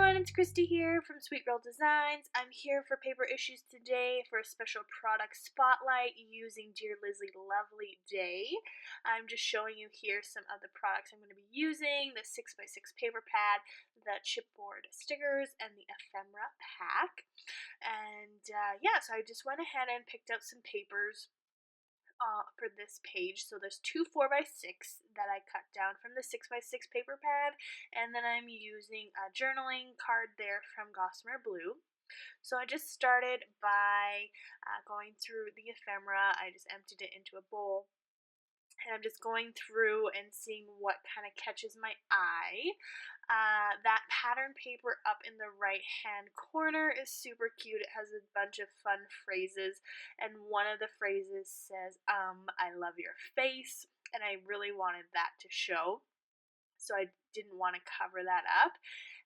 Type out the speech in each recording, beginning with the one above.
everyone, it's Christy here from Sweet Girl Designs. I'm here for paper issues today for a special product spotlight using Dear Lizzy Lovely Day. I'm just showing you here some of the products I'm going to be using, the 6x6 paper pad, the chipboard stickers, and the ephemera pack. And so I just went ahead and picked out some papers for this page. So there's two 4x6 that I cut down from the 6x6 paper pad, and then I'm using a journaling card there from Gossamer Blue. So I just started by going through the ephemera. I just emptied it into a bowl, and I'm just going through and seeing what kind of catches my eye. That pattern paper up in the right hand corner is super cute. It has a bunch of fun phrases, and one of the phrases says, I love your face, and I really wanted that to show, so I didn't want to cover that up.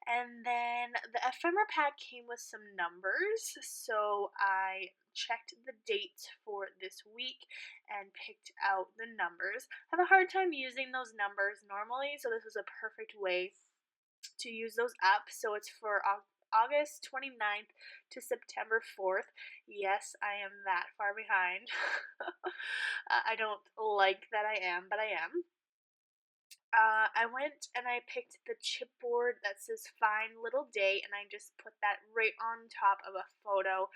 And then the ephemera pack came with some numbers, so I checked the dates for this week and picked out the numbers. I have a hard time using those numbers normally, so this was a perfect way to use those up. So it's for August 29th to September 4th. Yes, I am that far behind. I don't like that I am, but I am. I went and I picked the chipboard that says Fine Little Day, and I just put that right on top of a photo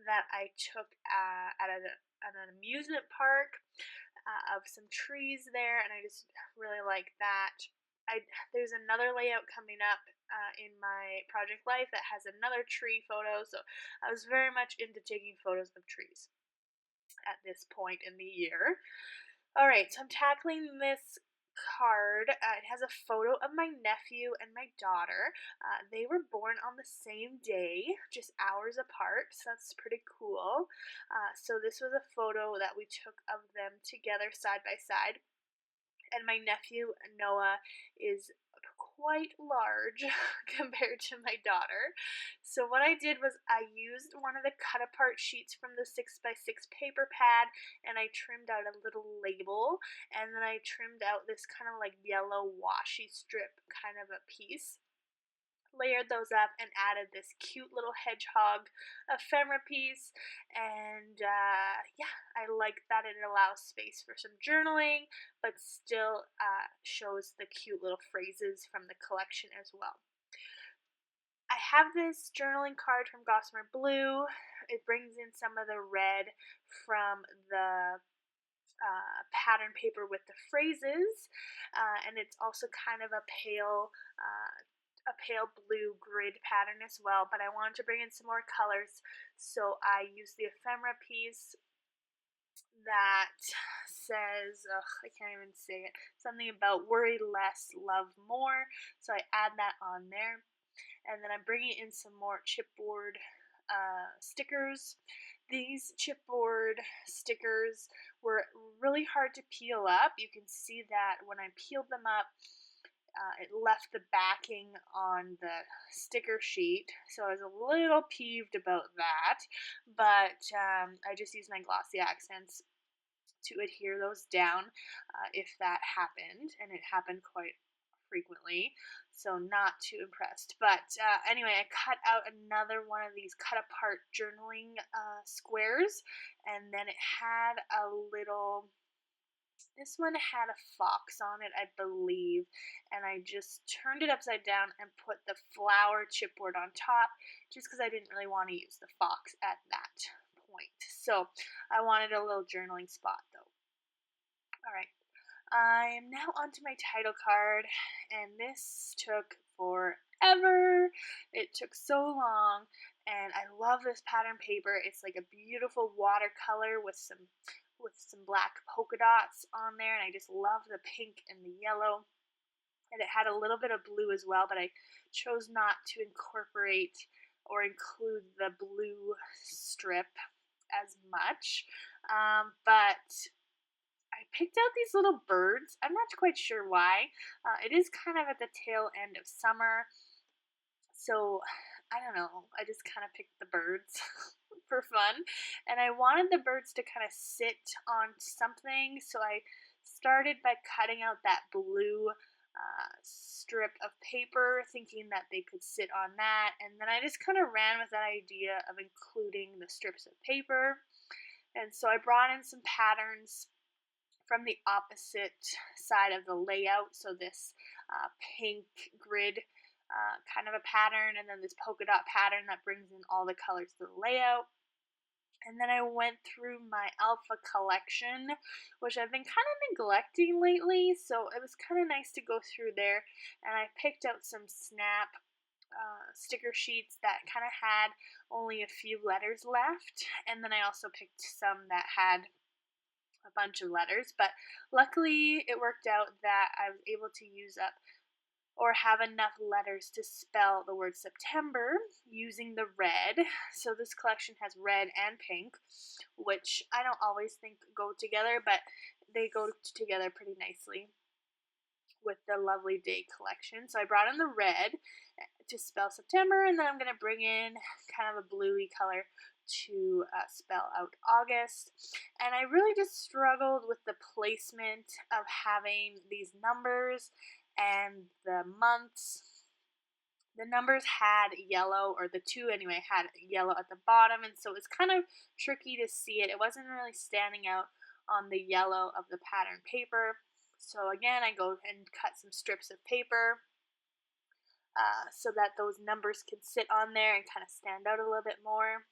that I took at an amusement park of some trees there, and I just really like that. There's another layout coming up in my project life that has another tree photo, so I was very much into taking photos of trees at this point in the year. Alright, so I'm tackling this card. It has a photo of my nephew and my daughter. They were born on the same day, just hours apart, so that's pretty cool. So this was a photo that we took of them together side by side. And my nephew, Noah, is quite large compared to my daughter. So what I did was I used one of the cut apart sheets from the 6x6 paper pad, and I trimmed out a little label, and then I trimmed out this kind of like yellow washi strip kind of a piece. Layered those up and added this cute little hedgehog ephemera piece, and I like that it allows space for some journaling, but still shows the cute little phrases from the collection as well. I have this journaling card from Gossamer Blue. It brings in some of the red from the pattern paper with the phrases, and it's also kind of a pale blue grid pattern as well, but I wanted to bring in some more colors, so I used the ephemera piece that says, I can't even say it, something about worry less, love more, so I add that on there. And then I'm bringing in some more chipboard stickers. These chipboard stickers were really hard to peel up. You can see that when I peeled them up, it left the backing on the sticker sheet, so I was a little peeved about that, but I just used my glossy accents to adhere those down if that happened, and it happened quite frequently, so not too impressed. But anyway, I cut out another one of these cut apart journaling squares, and then it had a little, this one had a fox on it, I believe, and I just turned it upside down and put the flower chipboard on top, just because I didn't really want to use the fox at that point. So I wanted a little journaling spot though. Alright, I am now onto my title card, and this took forever. It took so long, and I love this pattern paper. It's like a beautiful watercolor with some black polka dots on there, and I just love the pink and the yellow, and it had a little bit of blue as well, but I chose not to incorporate or include the blue strip as much, but I picked out these little birds. I'm not quite sure why. It is kind of at the tail end of summer, so I don't know, I just kind of picked the birds for fun, and I wanted the birds to kind of sit on something, so I started by cutting out that blue strip of paper, thinking that they could sit on that. And then I just kind of ran with that idea of including the strips of paper. And so I brought in some patterns from the opposite side of the layout. So this pink grid kind of a pattern, and then this polka dot pattern that brings in all the colors to the layout. And then I went through my alpha collection, which I've been kind of neglecting lately, so it was kind of nice to go through there. And I picked out some snap sticker sheets that kind of had only a few letters left, and then I also picked some that had a bunch of letters, but luckily it worked out that I was able to use up or have enough letters to spell the word September using the red. So this collection has red and pink, which I don't always think go together, but they go together pretty nicely with the Lovely Day collection. So I brought in the red to spell September, and then I'm going to bring in kind of a bluey color to spell out August. And I really just struggled with the placement of having these numbers and the months. The numbers had yellow, or the two anyway, had yellow at the bottom, and so it was kind of tricky to see it. It wasn't really standing out on the yellow of the pattern paper. So again, I go and cut some strips of paper so that those numbers can sit on there and kind of stand out a little bit more.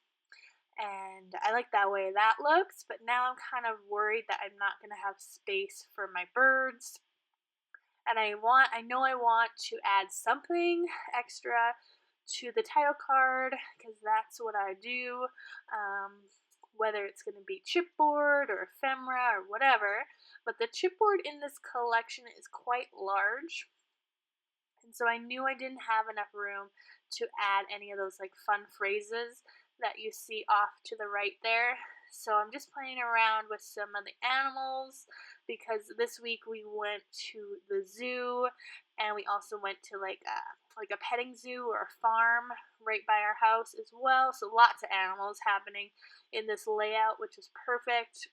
And I like that way that looks, but now I'm kind of worried that I'm not going to have space for my birds. And I know I want to add something extra to the title card, because that's what I do, whether it's going to be chipboard or ephemera or whatever. But the chipboard in this collection is quite large, and so I knew I didn't have enough room to add any of those like fun phrases that you see off to the right there. So I'm just playing around with some of the animals, because this week we went to the zoo, and we also went to like a petting zoo or a farm right by our house as well. So lots of animals happening in this layout, which is perfect.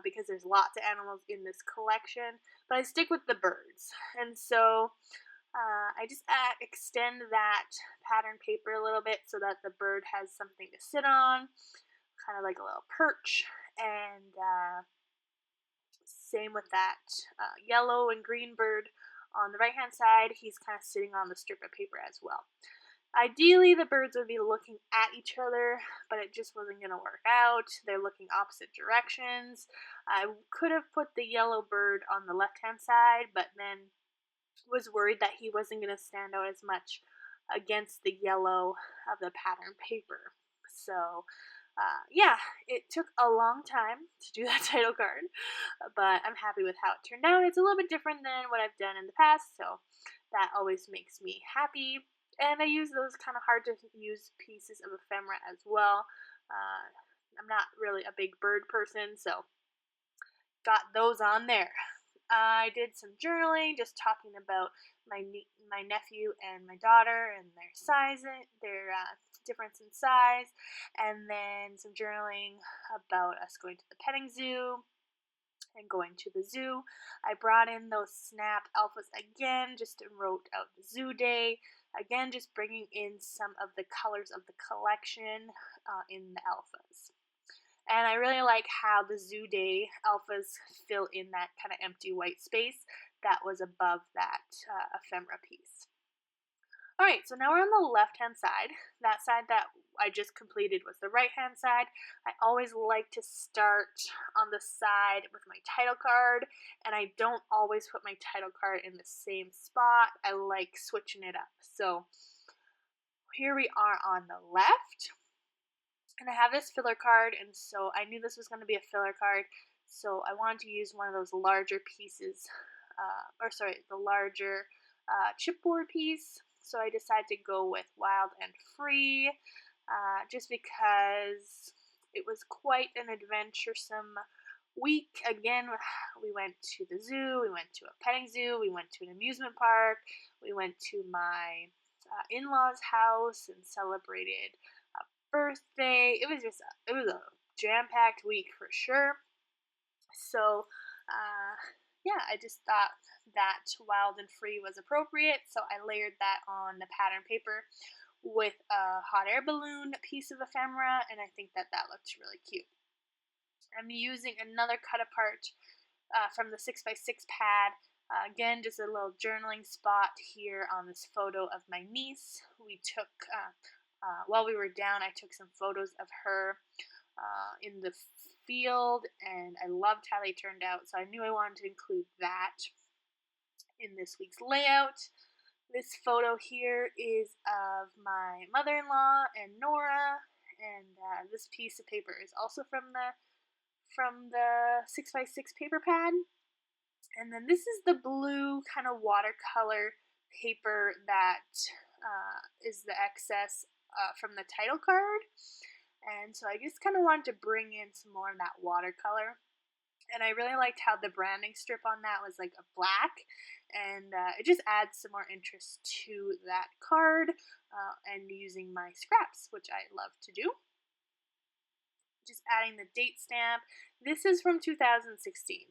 Because there's lots of animals in this collection, but I stick with the birds. And so I just extend that pattern paper a little bit so that the bird has something to sit on, kind of like a little perch. And same with that yellow and green bird on the right hand side. He's kind of sitting on the strip of paper as well. Ideally, the birds would be looking at each other, but it just wasn't going to work out. They're looking opposite directions. I could have put the yellow bird on the left-hand side, but then was worried that he wasn't going to stand out as much against the yellow of the pattern paper. So, yeah, it took a long time to do that title card, but I'm happy with how it turned out. It's a little bit different than what I've done in the past, so that always makes me happy. And I use those kind of hard to use pieces of ephemera as well. I'm not really a big bird person, so got those on there. I did some journaling, just talking about my nephew and my daughter and their size, their difference in size, and then some journaling about us going to the petting zoo and going to the zoo. I brought in those snap alphas again, just wrote out the zoo day. Again, just bringing in some of the colors of the collection in the alphas. And I really like how the zoo day alphas fill in that kind of empty white space that was above that ephemera piece. Alright, so now we're on the left-hand side. That side that I just completed was the right-hand side. I always like to start on the side with my title card, and I don't always put my title card in the same spot. I like switching it up. So here we are on the left, and I have this filler card, and so I knew this was going to be a filler card, so I wanted to use one of those larger pieces, the larger chipboard piece. So I decided to go with Wild and Free, just because it was quite an adventuresome week. Again, we went to the zoo, we went to a petting zoo, we went to an amusement park, we went to my in-laws' house and celebrated a birthday. It was a jam-packed week for sure. So yeah, I just thought that wild and free was appropriate, so I layered that on the pattern paper with a hot air balloon piece of ephemera, and I think that that looks really cute. I'm using another cut apart from the 6x6 pad. Again, just a little journaling spot here on this photo of my niece. We took, while we were down, I took some photos of her in the field, and I loved how they turned out, so I knew I wanted to include that in this week's layout. This photo here is of my mother-in-law and Nora, and this piece of paper is also from the 6x6 paper pad. And then this is the blue kind of watercolor paper that is the excess from the title card. And so I just kind of wanted to bring in some more of that watercolor. And I really liked how the branding strip on that was like a black, and it just adds some more interest to that card, and using my scraps, which I love to do. Just adding the date stamp. This is from 2016.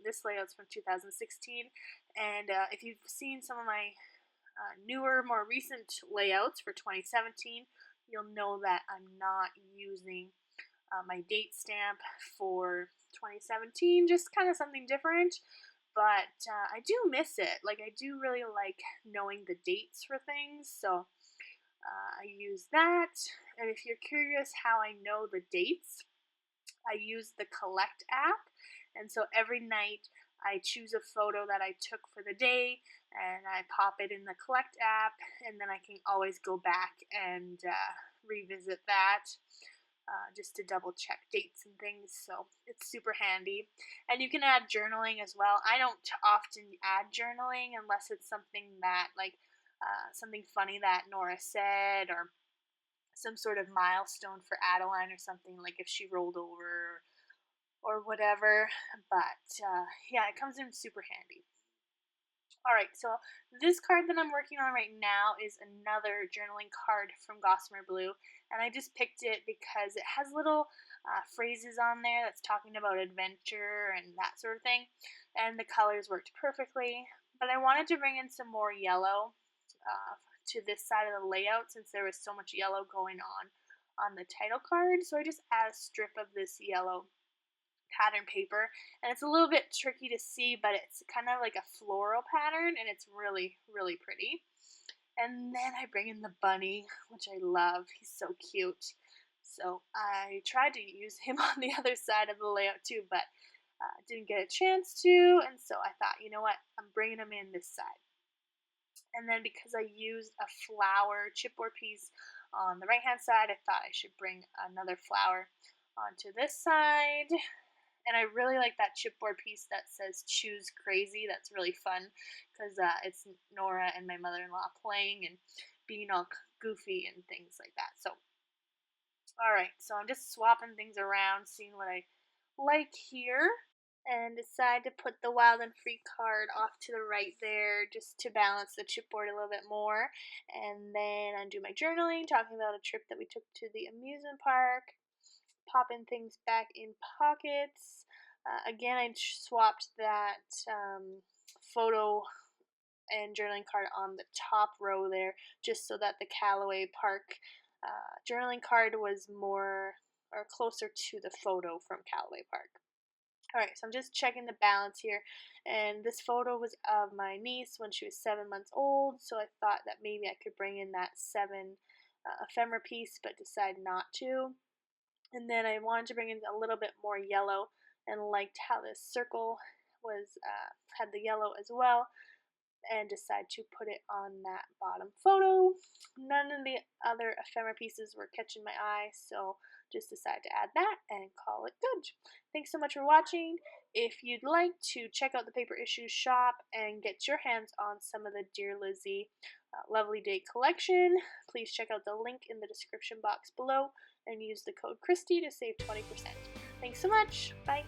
This layout's from 2016, and if you've seen some of my newer, more recent layouts for 2017, you'll know that I'm not using my date stamp for 2017, just kind of something different. But I do miss it. Like, I do really like knowing the dates for things, so I use that. And if you're curious how I know the dates, I use the Collect app, and so every night I choose a photo that I took for the day, and I pop it in the Collect app, and then I can always go back and revisit that. Just to double check dates and things, so it's super handy. And you can add journaling as well. I don't often add journaling unless it's something that, like, something funny that Nora said, or some sort of milestone for Adeline, or something, like if she rolled over or whatever. But yeah, it comes in super handy. Alright, so this card that I'm working on right now is another journaling card from Gossamer Blue, and I just picked it because it has little phrases on there that's talking about adventure and that sort of thing, and the colors worked perfectly. But I wanted to bring in some more yellow to this side of the layout, since there was so much yellow going on the title card, so I just add a strip of this yellow pattern paper, and it's a little bit tricky to see, but it's kind of like a floral pattern, and it's really, really pretty. And then I bring in the bunny, which I love. He's so cute. So I tried to use him on the other side of the layout too, but didn't get a chance to, and so I thought, you know what, I'm bringing him in this side. And then because I used a flower chipboard piece on the right hand side, I thought I should bring another flower onto this side. And I really like that chipboard piece that says "Choose Crazy." That's really fun because it's Nora and my mother-in-law playing and being all goofy and things like that. So, alright, so I'm just swapping things around, seeing what I like here, and decide to put the Wild and Free card off to the right there just to balance the chipboard a little bit more. And then undo my journaling, talking about a trip that we took to the amusement park, popping things back in pockets. Again, I swapped that photo and journaling card on the top row there, just so that the Callaway Park journaling card was more or closer to the photo from Callaway Park. Alright, so I'm just checking the balance here, and this photo was of my niece when she was 7 months old, so I thought that maybe I could bring in that 7 ephemera piece, but decided not to. And then I wanted to bring in a little bit more yellow, and liked how this circle was had the yellow as well, and decide to put it on that bottom photo. None of the other ephemera pieces were catching my eye, so just decided to add that and call it good. Thanks so much for watching. If you'd like to check out the Paper Issues shop and get your hands on some of the Dear Lizzy Lovely Day collection, please check out the link in the description box below and use the code Christy to save 20%. Thanks so much. Bye.